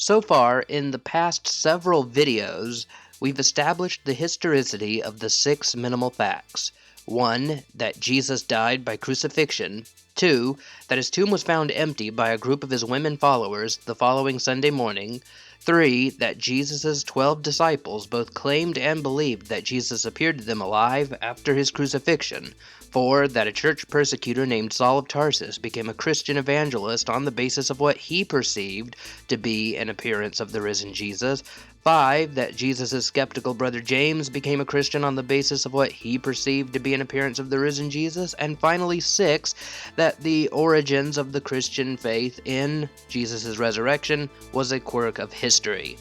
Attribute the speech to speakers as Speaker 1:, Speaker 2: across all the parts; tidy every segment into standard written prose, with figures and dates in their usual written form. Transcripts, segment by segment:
Speaker 1: So far, in the past several videos, we've established the historicity of the 6 minimal facts. 1. That Jesus died by crucifixion. 2. That his tomb was found empty by a group of his women followers the following Sunday morning. 3. That Jesus' 12 disciples both claimed and believed that Jesus appeared to them alive after his crucifixion. 4. That a church persecutor named Saul of Tarsus became a Christian evangelist on the basis of what he perceived to be an appearance of the risen Jesus. 5. That Jesus' skeptical brother James became a Christian on the basis of what he perceived to be an appearance of the risen Jesus. And finally, 6. That the origins of the Christian faith in Jesus' resurrection was a quirk of history.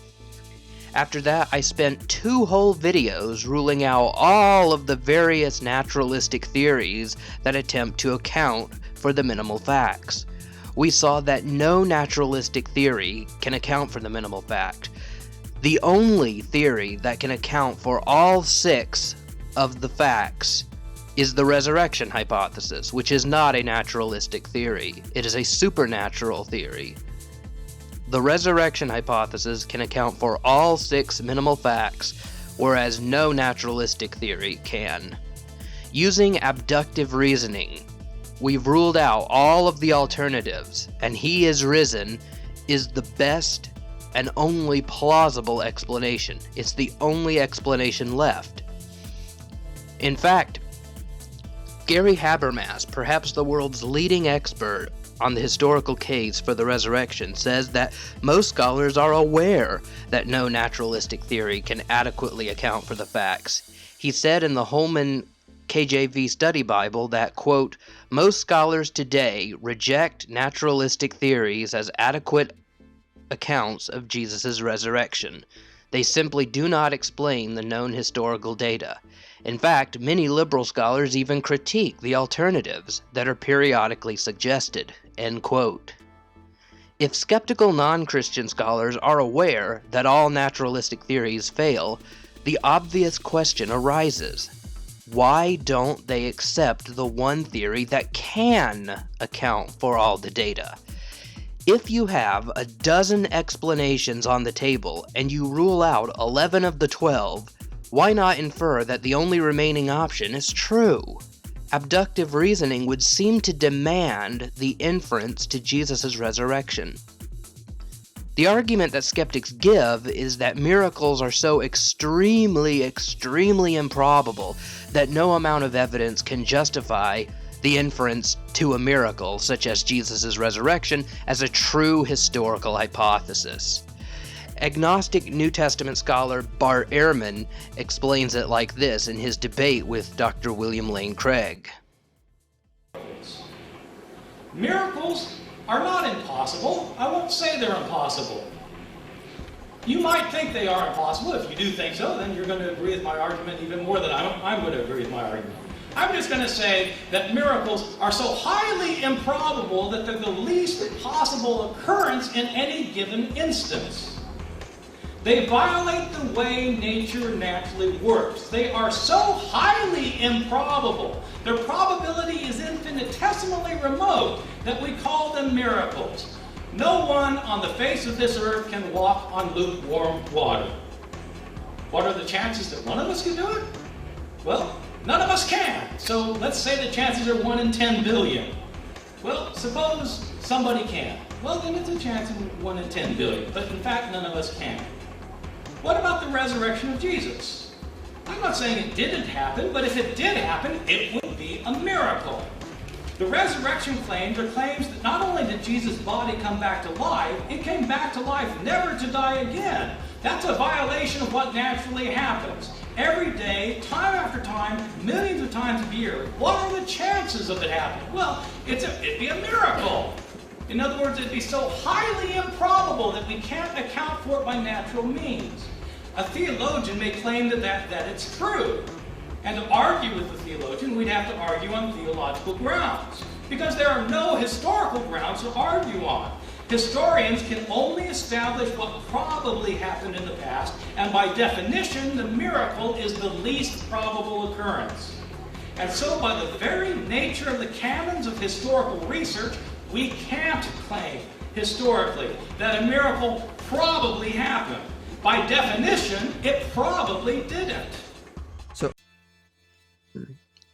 Speaker 1: After that, I spent 2 whole videos ruling out all of the various naturalistic theories that attempt to account for the minimal facts. We saw that no naturalistic theory can account for the minimal fact. The only theory that can account for all 6 of the facts is the resurrection hypothesis, which is not a naturalistic theory. It is a supernatural theory. The resurrection hypothesis can account for all 6 minimal facts, whereas no naturalistic theory can. Using abductive reasoning, we've ruled out all of the alternatives, and he is risen is the best and only plausible explanation. It's the only explanation left. In fact, Gary Habermas, perhaps the world's leading expert on the historical case for the resurrection, says that most scholars are aware that no naturalistic theory can adequately account for the facts. He said in the Holman KJV Study Bible that, quote, "Most scholars today reject naturalistic theories as adequate accounts of Jesus' resurrection. They simply do not explain the known historical data. In fact, many liberal scholars even critique the alternatives that are periodically suggested." End quote. If skeptical non-Christian scholars are aware that all naturalistic theories fail, the obvious question arises: why don't they accept the one theory that can account for all the data? If you have a dozen explanations on the table and you rule out 11 of the 12, why not infer that the only remaining option is true? Abductive reasoning would seem to demand the inference to Jesus' resurrection. The argument that skeptics give is that miracles are so extremely improbable that no amount of evidence can justify the inference to a miracle, such as Jesus' resurrection, as a true historical hypothesis. Agnostic New Testament scholar Bart Ehrman explains it like this in his debate with Dr. William Lane Craig.
Speaker 2: Miracles are not impossible. I won't say they're impossible. You might think they are impossible. If you do think so, then you're going to agree with my argument even more than I'm going to agree with my argument. I'm just going to say that miracles are so highly improbable that they're the least possible occurrence in any given instance. They violate the way nature naturally works. They are so highly improbable, their probability is infinitesimally remote, that we call them miracles. No one on the face of this earth can walk on lukewarm water. What are the chances that one of us can do it? Well, none of us can. So let's say the chances are 1 in 10 billion. Well, suppose somebody can. Well, then it's a chance of 1 in 10 billion. But in fact, none of us can. What about the resurrection of Jesus? I'm not saying it didn't happen, but if it did happen, it would be a miracle. The resurrection claims are claims that not only did Jesus' body come back to life, it came back to life never to die again. That's a violation of what naturally happens. Every day, time after time, millions of times a year. What are the chances of it happening? Well, it'd be a miracle. In other words, it'd be so highly improbable that we can't account for it by natural means. A theologian may claim that it's true. And to argue with the theologian, we'd have to argue on theological grounds, because there are no historical grounds to argue on. Historians can only establish what probably happened in the past, and by definition, the miracle is the least probable occurrence. And so, by the very nature of the canons of historical research, we can't claim historically that a miracle probably happened. By definition, it probably didn't.
Speaker 1: So,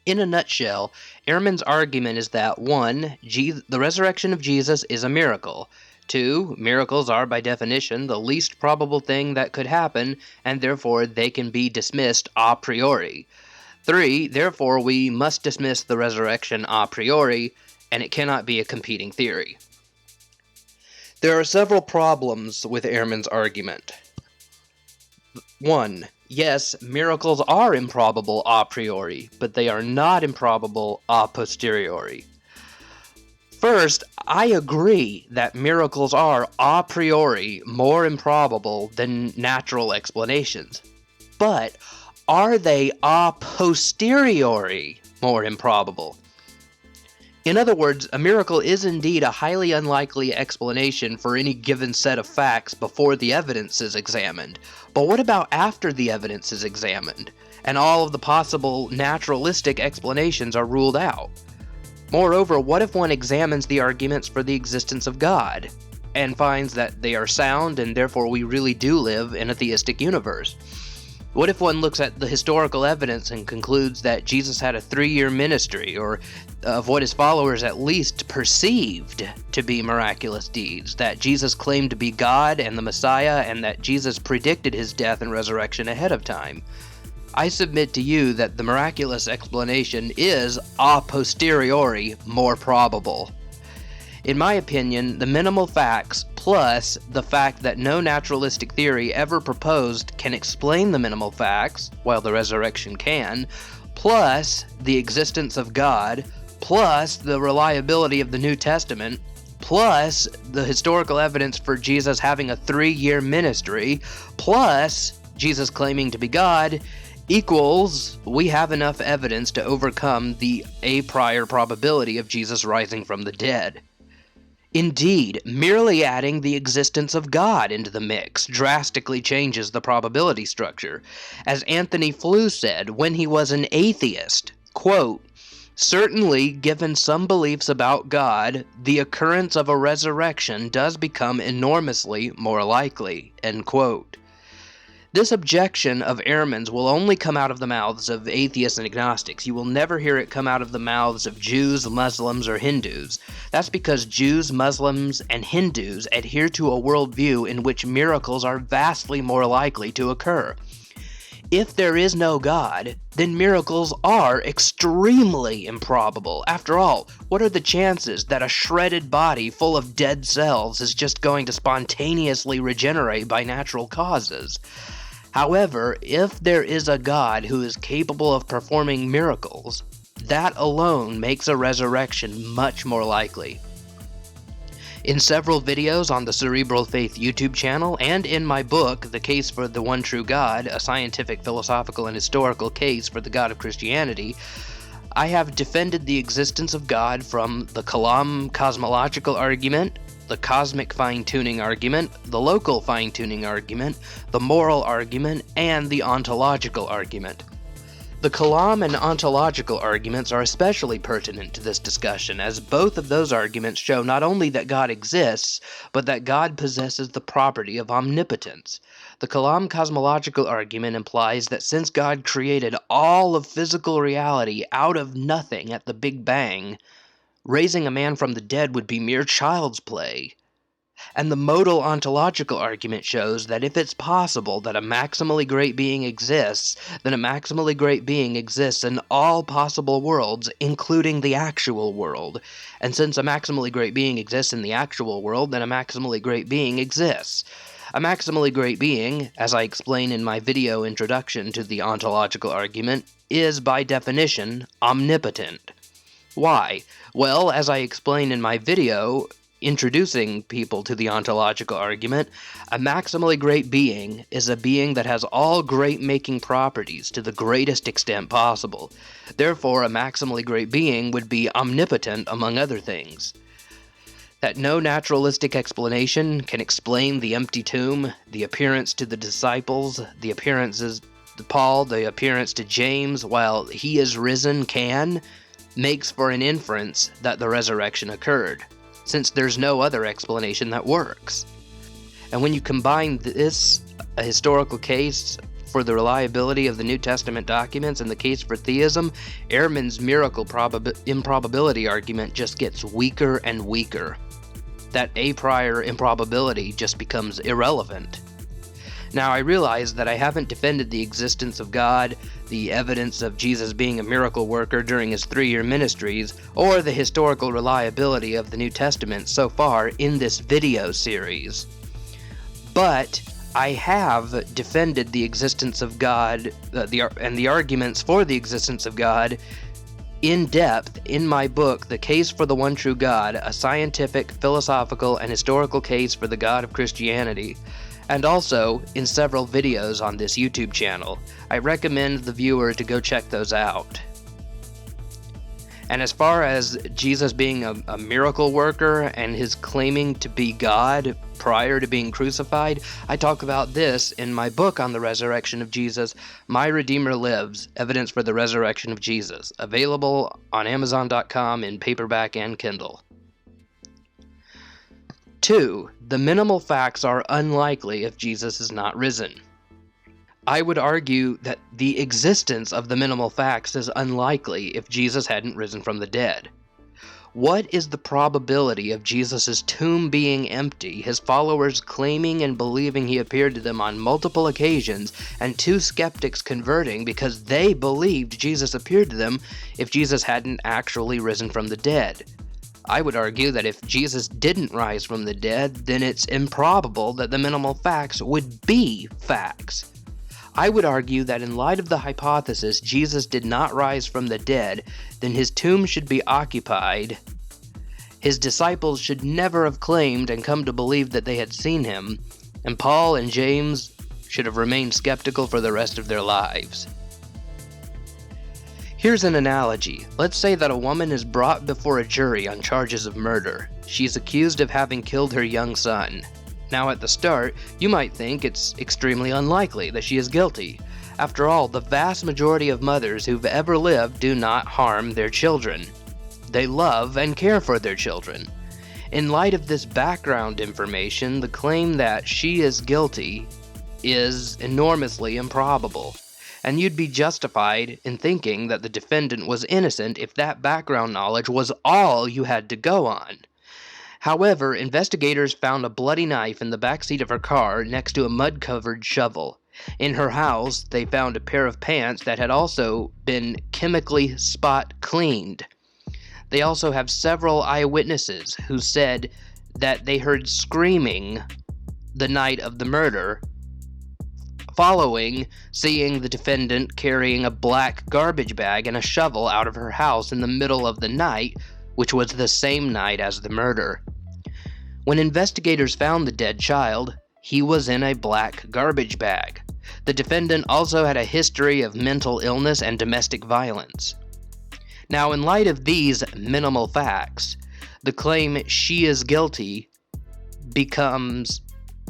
Speaker 1: in a nutshell, Ehrman's argument is that 1. The resurrection of Jesus is a miracle. 2. Miracles are, by definition, the least probable thing that could happen, and therefore they can be dismissed a priori. 3. Therefore, we must dismiss the resurrection a priori, and it cannot be a competing theory. There are several problems with Ehrman's argument. 1. Yes, miracles are improbable a priori, but they are not improbable a posteriori. First, I agree that miracles are a priori more improbable than natural explanations. But are they a posteriori more improbable? In other words, a miracle is indeed a highly unlikely explanation for any given set of facts before the evidence is examined. But what about after the evidence is examined, and all of the possible naturalistic explanations are ruled out? Moreover, what if one examines the arguments for the existence of God, and finds that they are sound and therefore we really do live in a theistic universe? What if one looks at the historical evidence and concludes that Jesus had a 3-year ministry, or of what his followers at least perceived to be miraculous deeds, that Jesus claimed to be God and the Messiah, and that Jesus predicted his death and resurrection ahead of time? I submit to you that the miraculous explanation is a posteriori more probable. In my opinion, the minimal facts plus the fact that no naturalistic theory ever proposed can explain the minimal facts, while the resurrection can, plus the existence of God, plus the reliability of the New Testament, plus the historical evidence for Jesus having a 3-year ministry, plus Jesus claiming to be God, equals we have enough evidence to overcome the a priori probability of Jesus rising from the dead. Indeed, merely adding the existence of God into the mix drastically changes the probability structure. As Anthony Flew said when he was an atheist, quote, "Certainly, given some beliefs about God, the occurrence of a resurrection does become enormously more likely," end quote. This objection of Ehrman's will only come out of the mouths of atheists and agnostics. You will never hear it come out of the mouths of Jews, Muslims, or Hindus. That's because Jews, Muslims, and Hindus adhere to a worldview in which miracles are vastly more likely to occur. If there is no God, then miracles are extremely improbable. After all, what are the chances that a shredded body full of dead cells is just going to spontaneously regenerate by natural causes? However, if there is a God who is capable of performing miracles, that alone makes a resurrection much more likely. In several videos on the Cerebral Faith YouTube channel, and in my book, The Case for the One True God, a scientific, philosophical, and historical case for the God of Christianity, I have defended the existence of God from the Kalam cosmological argument, the cosmic fine-tuning argument, the local fine-tuning argument, the moral argument, and the ontological argument. The Kalam and ontological arguments are especially pertinent to this discussion, as both of those arguments show not only that God exists, but that God possesses the property of omnipotence. The Kalam cosmological argument implies that since God created all of physical reality out of nothing at the Big Bang, raising a man from the dead would be mere child's play. And the modal ontological argument shows that if it's possible that a maximally great being exists, then a maximally great being exists in all possible worlds, including the actual world. And since a maximally great being exists in the actual world, then a maximally great being exists. A maximally great being, as I explain in my video introduction to the ontological argument, is by definition omnipotent. Why? Well, as I explain in my video introducing people to the ontological argument, a maximally great being is a being that has all great-making properties to the greatest extent possible. Therefore, a maximally great being would be omnipotent, among other things. That no naturalistic explanation can explain the empty tomb, the appearance to the disciples, the appearances to Paul, the appearance to James, while he is risen can, makes for an inference that the resurrection occurred. since there's no other explanation that works. And when you combine this, a historical case for the reliability of the New Testament documents, and the case for theism, Ehrman's miracle improbability argument just gets weaker and weaker. That a priori improbability just becomes irrelevant. Now, I realize that I haven't defended the existence of God, the evidence of Jesus being a miracle worker during his 3-year ministries, or the historical reliability of the New Testament so far in this video series. But I have defended the existence of God and the arguments for the existence of God in depth in my book, The Case for the One True God, a scientific, philosophical, and historical case for the God of Christianity, and also in several videos on this YouTube channel. I recommend the viewer to go check those out. And as far as Jesus being a miracle worker and his claiming to be God prior to being crucified, I talk about this in my book on the resurrection of Jesus, My Redeemer Lives, Evidence for the Resurrection of Jesus, available on Amazon.com in paperback and Kindle. 2. The minimal facts are unlikely if Jesus is not risen. I would argue that the existence of the minimal facts is unlikely if Jesus hadn't risen from the dead. What is the probability of Jesus' tomb being empty, his followers claiming and believing he appeared to them on multiple occasions, and 2 skeptics converting because they believed Jesus appeared to them if Jesus hadn't actually risen from the dead? I would argue that if Jesus didn't rise from the dead, then it's improbable that the minimal facts would be facts. I would argue that in light of the hypothesis Jesus did not rise from the dead, then his tomb should be occupied. His disciples should never have claimed and come to believe that they had seen him, and Paul and James should have remained skeptical for the rest of their lives. Here's an analogy. Let's say that a woman is brought before a jury on charges of murder. She's accused of having killed her young son. Now, at the start, you might think it's extremely unlikely that she is guilty. After all, the vast majority of mothers who've ever lived do not harm their children. They love and care for their children. In light of this background information, the claim that she is guilty is enormously improbable, and you'd be justified in thinking that the defendant was innocent if that background knowledge was all you had to go on. However, investigators found a bloody knife in the backseat of her car next to a mud-covered shovel. In her house, they found a pair of pants that had also been chemically spot cleaned. They also have several eyewitnesses who said that they heard screaming the night of the murder, following seeing the defendant carrying a black garbage bag and a shovel out of her house in the middle of the night, which was the same night as the murder. When investigators found the dead child, he was in a black garbage bag. The defendant also had a history of mental illness and domestic violence. Now, in light of these minimal facts, the claim she is guilty becomes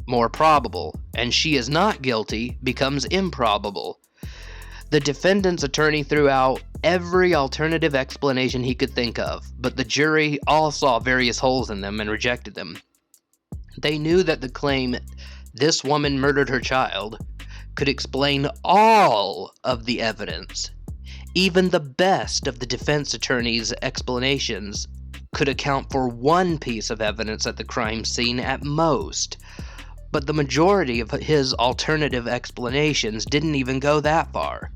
Speaker 1: more probable, and she is not guilty becomes improbable. The defendant's attorney threw out every alternative explanation he could think of, but the jury all saw various holes in them and rejected them. They knew that the claim, "this woman murdered her child," could explain all of the evidence. Even the best of the defense attorney's explanations could account for one piece of evidence at the crime scene at most. But the majority of his alternative explanations didn't even go that far.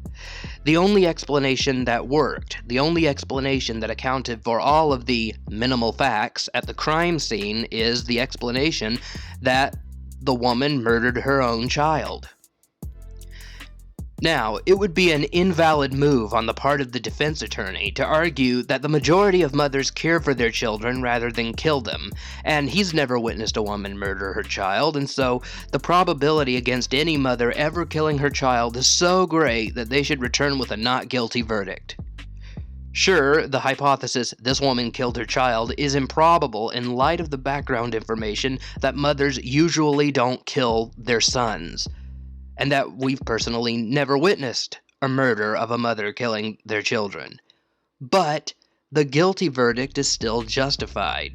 Speaker 1: The only explanation that worked, the only explanation that accounted for all of the minimal facts at the crime scene, is the explanation that the woman murdered her own child. Now, it would be an invalid move on the part of the defense attorney to argue that the majority of mothers care for their children rather than kill them, and he's never witnessed a woman murder her child, and so the probability against any mother ever killing her child is so great that they should return with a not guilty verdict. Sure, the hypothesis, "this woman killed her child," is improbable in light of the background information that mothers usually don't kill their sons, and that we've personally never witnessed a murder of a mother killing their children. But the guilty verdict is still justified.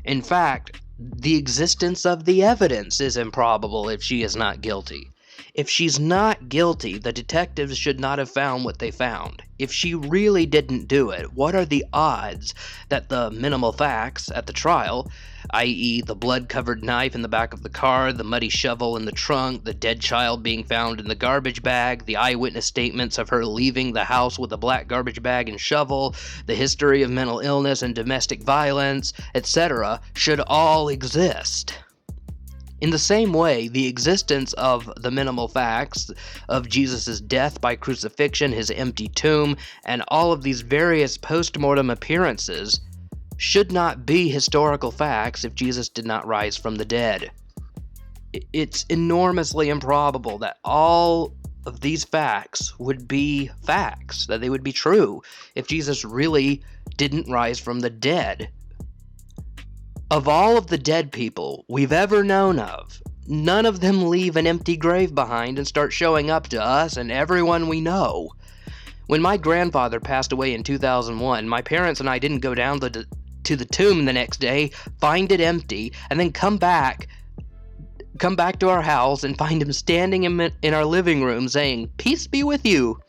Speaker 1: In fact, the existence of the evidence is improbable if she is not guilty. If she's not guilty, the detectives should not have found what they found. If she really didn't do it, what are the odds that the minimal facts at the trial, i.e. the blood-covered knife in the back of the car, the muddy shovel in the trunk, the dead child being found in the garbage bag, the eyewitness statements of her leaving the house with a black garbage bag and shovel, the history of mental illness and domestic violence, etc., should all exist? In the same way, the existence of the minimal facts of Jesus' death by crucifixion, his empty tomb, and all of these various post-mortem appearances should not be historical facts if Jesus did not rise from the dead. It's enormously improbable that all of these facts would be facts, that they would be true if Jesus really didn't rise from the dead. Of all of the dead people we've ever known of, none of them leave an empty grave behind and start showing up to us and everyone we know. When my grandfather passed away in 2001, my parents and I didn't go down to the tomb the next day, find it empty, and then come back to our house and find him standing in our living room saying, "Peace be with you."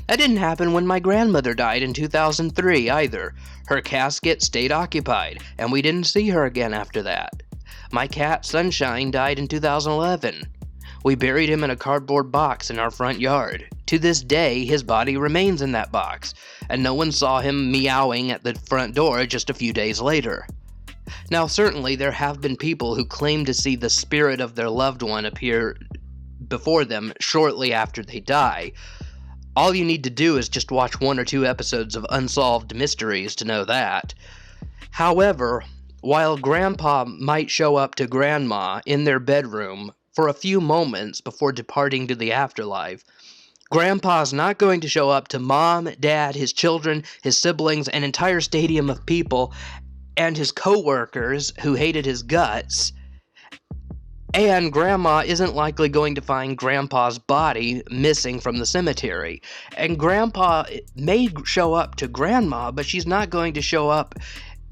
Speaker 1: That didn't happen when my grandmother died in 2003 either. Her casket stayed occupied, and we didn't see her again after that. My cat Sunshine died in 2011. We buried him in a cardboard box in our front yard. To this day, his body remains in that box, and no one saw him meowing at the front door just a few days later. Now, certainly there have been people who claim to see the spirit of their loved one appear before them shortly after they die. All you need to do is just watch 1 or 2 episodes of Unsolved Mysteries to know that. However, while Grandpa might show up to Grandma in their bedroom for a few moments before departing to the afterlife, Grandpa's not going to show up to Mom, Dad, his children, his siblings, an entire stadium of people, and his co-workers who hated his guts. And Grandma isn't likely going to find Grandpa's body missing from the cemetery. And Grandpa may show up to Grandma, but he's not going to show up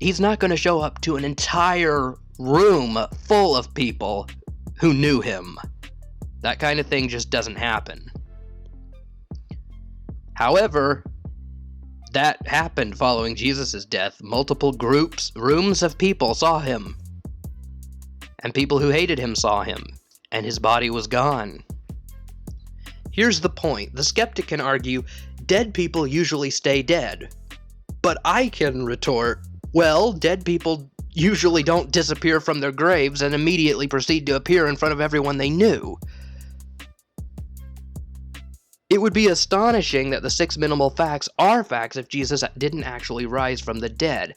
Speaker 1: to an entire room full of people who knew him. That kind of thing just doesn't happen. However, that happened following Jesus' death. Multiple rooms of people saw him. And people who hated him saw him, and his body was gone. Here's the point. The skeptic can argue, dead people usually stay dead. But I can retort, well, dead people usually don't disappear from their graves and immediately proceed to appear in front of everyone they knew. It would be astonishing that the 6 minimal facts are facts if Jesus didn't actually rise from the dead.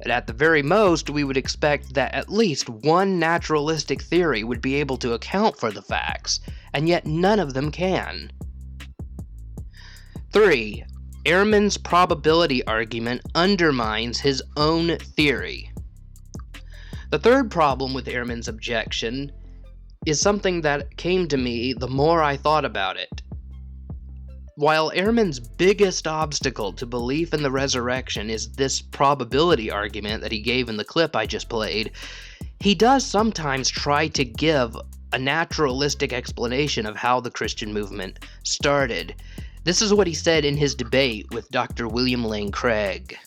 Speaker 1: And at the very most, we would expect that at least one naturalistic theory would be able to account for the facts, and yet none of them can. 3. Ehrman's probability argument undermines his own theory. The third problem with Ehrman's objection is something that came to me the more I thought about it. While Ehrman's biggest obstacle to belief in the resurrection is this probability argument that he gave in the clip I just played, he does sometimes try to give a naturalistic explanation of how the Christian movement started. This is what he said in his debate with Dr. William Lane Craig.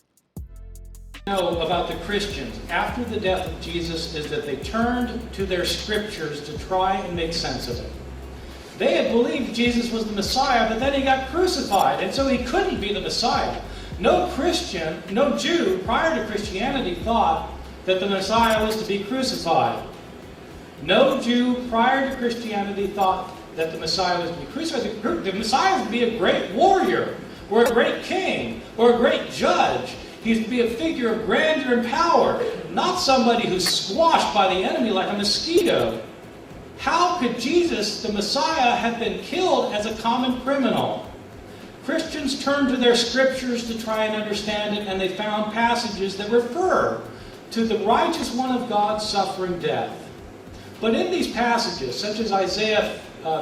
Speaker 2: Know about the Christians after the death of Jesus is that they turned to their scriptures to try and make sense of it. They had believed Jesus was the Messiah, but then he got crucified, and so he couldn't be the Messiah. No Christian, no Jew prior to Christianity thought that the Messiah was to be crucified. No Jew prior to Christianity thought that the Messiah was to be crucified. The Messiah was to be a great warrior, or a great king, or a great judge. He was to be a figure of grandeur and power, not somebody who's squashed by the enemy like a mosquito. How could Jesus, the Messiah, have been killed as a common criminal? Christians turned to their scriptures to try and understand it, and they found passages that refer to the righteous one of God suffering death. But in these passages, such as Isaiah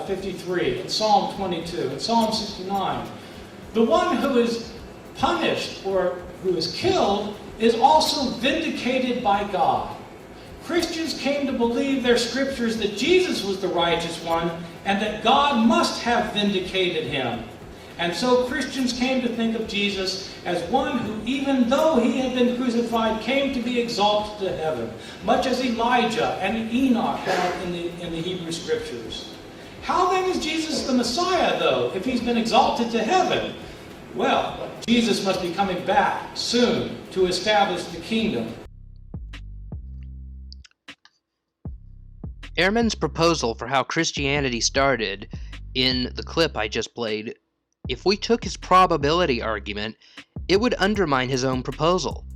Speaker 2: 53, and Psalm 22, and Psalm 69, the one who is punished or who is killed is also vindicated by God. Christians came to believe their scriptures that Jesus was the righteous one and that God must have vindicated him. And so Christians came to think of Jesus as one who, even though he had been crucified, came to be exalted to heaven, much as Elijah and Enoch had in the Hebrew Scriptures. How then is Jesus the Messiah, though, if he's been exalted to heaven? Well, Jesus must be coming back soon to establish the kingdom.
Speaker 1: Ehrman's proposal for how Christianity started in the clip I just played, if we took his probability argument, it would undermine his own proposal.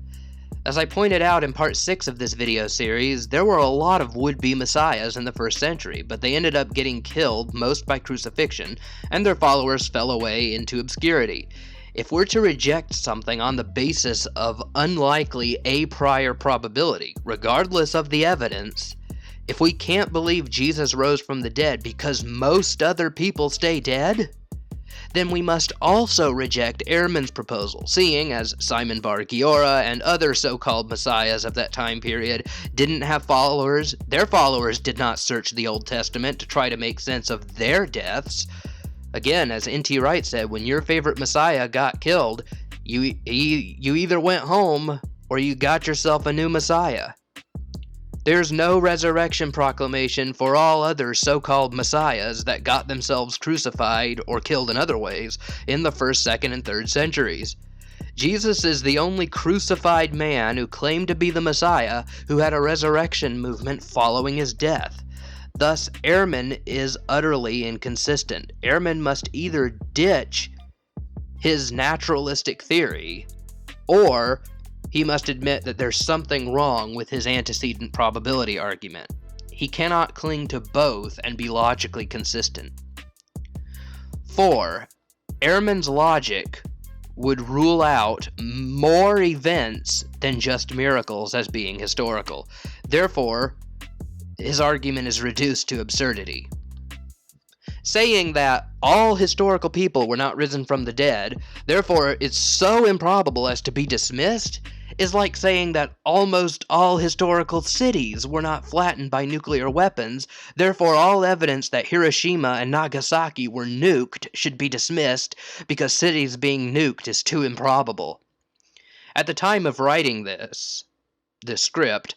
Speaker 1: As I pointed out in part 6 of this video series, there were a lot of would-be messiahs in the first century, but they ended up getting killed, most by crucifixion, and their followers fell away into obscurity. If we're to reject something on the basis of unlikely a prior probability, regardless of the evidence, if we can't believe Jesus rose from the dead because most other people stay dead, then we must also reject Ehrman's proposal, seeing as Simon Bar Giora and other so-called messiahs of that time period didn't have followers, their followers did not search the Old Testament to try to make sense of their deaths. Again, as N.T. Wright said, when your favorite messiah got killed, you either went home or you got yourself a new messiah. There's no resurrection proclamation for all other so-called messiahs that got themselves crucified or killed in other ways in the 1st, 2nd, and 3rd centuries. Jesus is the only crucified man who claimed to be the Messiah who had a resurrection movement following his death. Thus, Ehrman is utterly inconsistent. Ehrman must either ditch his naturalistic theory, or he must admit that there's something wrong with his antecedent probability argument. He cannot cling to both and be logically consistent. 4. Ehrman's logic would rule out more events than just miracles as being historical. Therefore, his argument is reduced to absurdity. Saying that all historical people were not risen from the dead, therefore it's so improbable as to be dismissed, is like saying that almost all historical cities were not flattened by nuclear weapons, therefore all evidence that Hiroshima and Nagasaki were nuked should be dismissed because cities being nuked is too improbable. At the time of writing this script,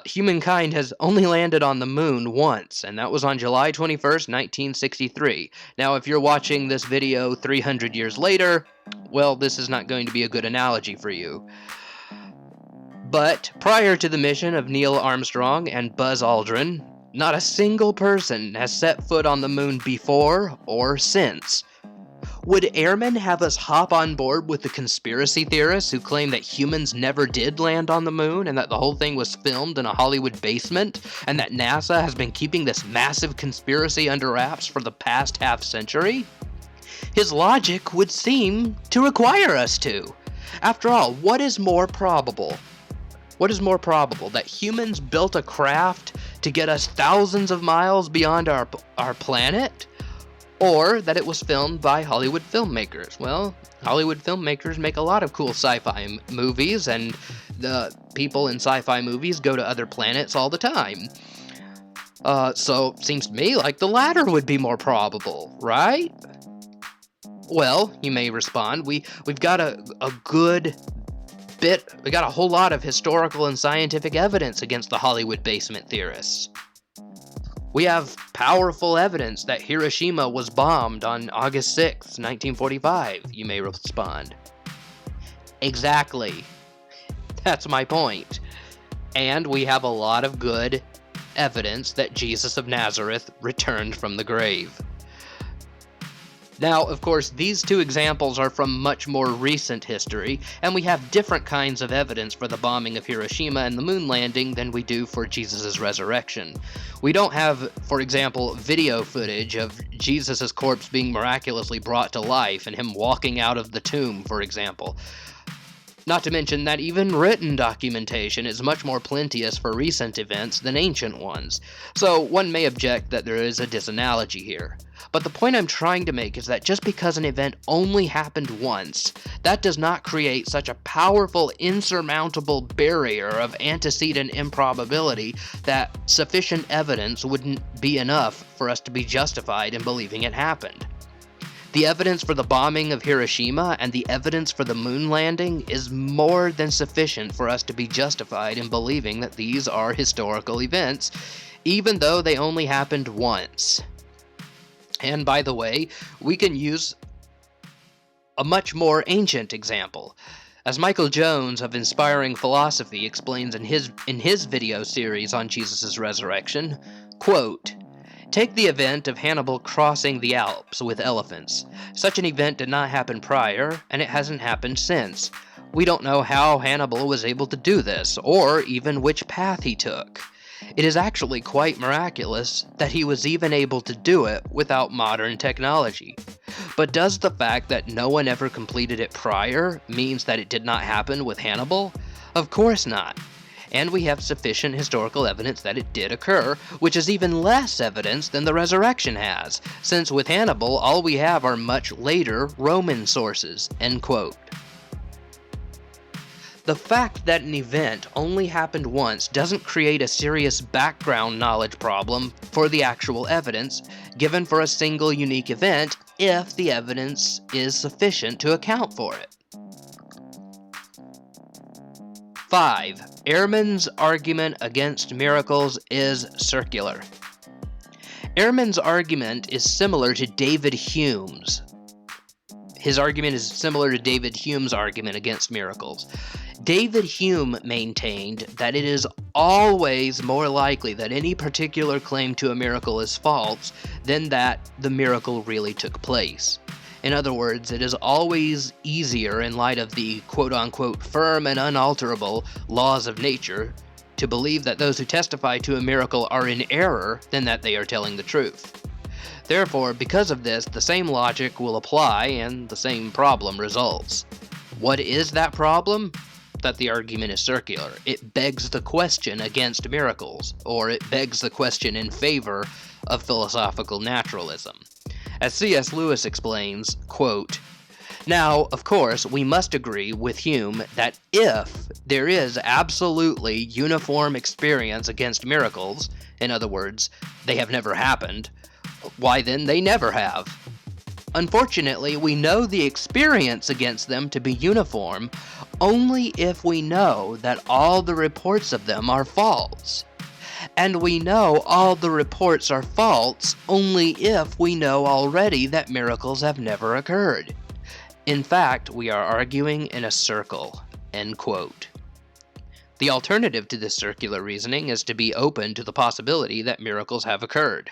Speaker 1: humankind has only landed on the moon once, and that was on July 21st, 1963. Now, if you're watching this video 300 years later, well, this is not going to be a good analogy for you. But prior to the mission of Neil Armstrong and Buzz Aldrin, not a single person has set foot on the moon before or since. Would Ehrman have us hop on board with the conspiracy theorists who claim that humans never did land on the moon and that the whole thing was filmed in a Hollywood basement and that NASA has been keeping this massive conspiracy under wraps for the past half-century? His logic would seem to require us to. After all, what is more probable? What is more probable, that humans built a craft to get us thousands of miles beyond our planet? Or that it was filmed by Hollywood filmmakers? Well, Hollywood filmmakers make a lot of cool sci-fi movies, and the people in sci-fi movies go to other planets all the time. So it seems to me like the latter would be more probable, right? Well, you may respond, we've got a good bit, we got a whole lot of historical and scientific evidence against the Hollywood basement theorists. We have powerful evidence that Hiroshima was bombed on August 6th, 1945, you may respond. Exactly. That's my point. And we have a lot of good evidence that Jesus of Nazareth returned from the grave. Now, of course, these two examples are from much more recent history, and we have different kinds of evidence for the bombing of Hiroshima and the moon landing than we do for Jesus' resurrection. We don't have, for example, video footage of Jesus' corpse being miraculously brought to life and him walking out of the tomb, for example. Not to mention that even written documentation is much more plenteous for recent events than ancient ones, so one may object that there is a disanalogy here. But the point I'm trying to make is that just because an event only happened once, that does not create such a powerful, insurmountable barrier of antecedent improbability that sufficient evidence wouldn't be enough for us to be justified in believing it happened. The evidence for the bombing of Hiroshima and the evidence for the moon landing is more than sufficient for us to be justified in believing that these are historical events, even though they only happened once. And by the way, we can use a much more ancient example. As Michael Jones of Inspiring Philosophy explains in his video series on Jesus' resurrection, quote, "Take the event of Hannibal crossing the Alps with elephants. Such an event did not happen prior, and it hasn't happened since. We don't know how Hannibal was able to do this, or even which path he took. It is actually quite miraculous that he was even able to do it without modern technology. But does the fact that no one ever completed it prior means that it did not happen with Hannibal? Of course not. And we have sufficient historical evidence that it did occur, which is even less evidence than the resurrection has, since with Hannibal all we have are much later Roman sources." End quote. The fact that an event only happened once doesn't create a serious background knowledge problem for the actual evidence given for a single unique event if the evidence is sufficient to account for it. 5. Ehrman's argument against miracles is circular. Ehrman's argument is similar to David Hume's. His argument is similar to David Hume's argument against miracles. David Hume maintained that it is always more likely that any particular claim to a miracle is false than that the miracle really took place. In other words, it is always easier in light of the quote-unquote firm and unalterable laws of nature to believe that those who testify to a miracle are in error than that they are telling the truth. Therefore, because of this, the same logic will apply and the same problem results. What is that problem? That the argument is circular. It begs the question against miracles, or it begs the question in favor of philosophical naturalism. As C.S. Lewis explains, quote, "Now, of course, we must agree with Hume that if there is absolutely uniform experience against miracles, in other words, they have never happened, why then they never have. Unfortunately, we know the experience against them to be uniform only if we know that all the reports of them are false. And we know all the reports are false only if we know already that miracles have never occurred. In fact, we are arguing in a circle." End quote. The alternative to this circular reasoning is to be open to the possibility that miracles have occurred.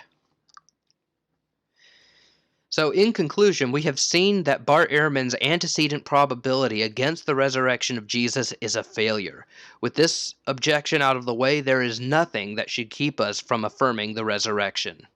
Speaker 1: So, in conclusion, we have seen that Bart Ehrman's antecedent probability against the resurrection of Jesus is a failure. With this objection out of the way, there is nothing that should keep us from affirming the resurrection.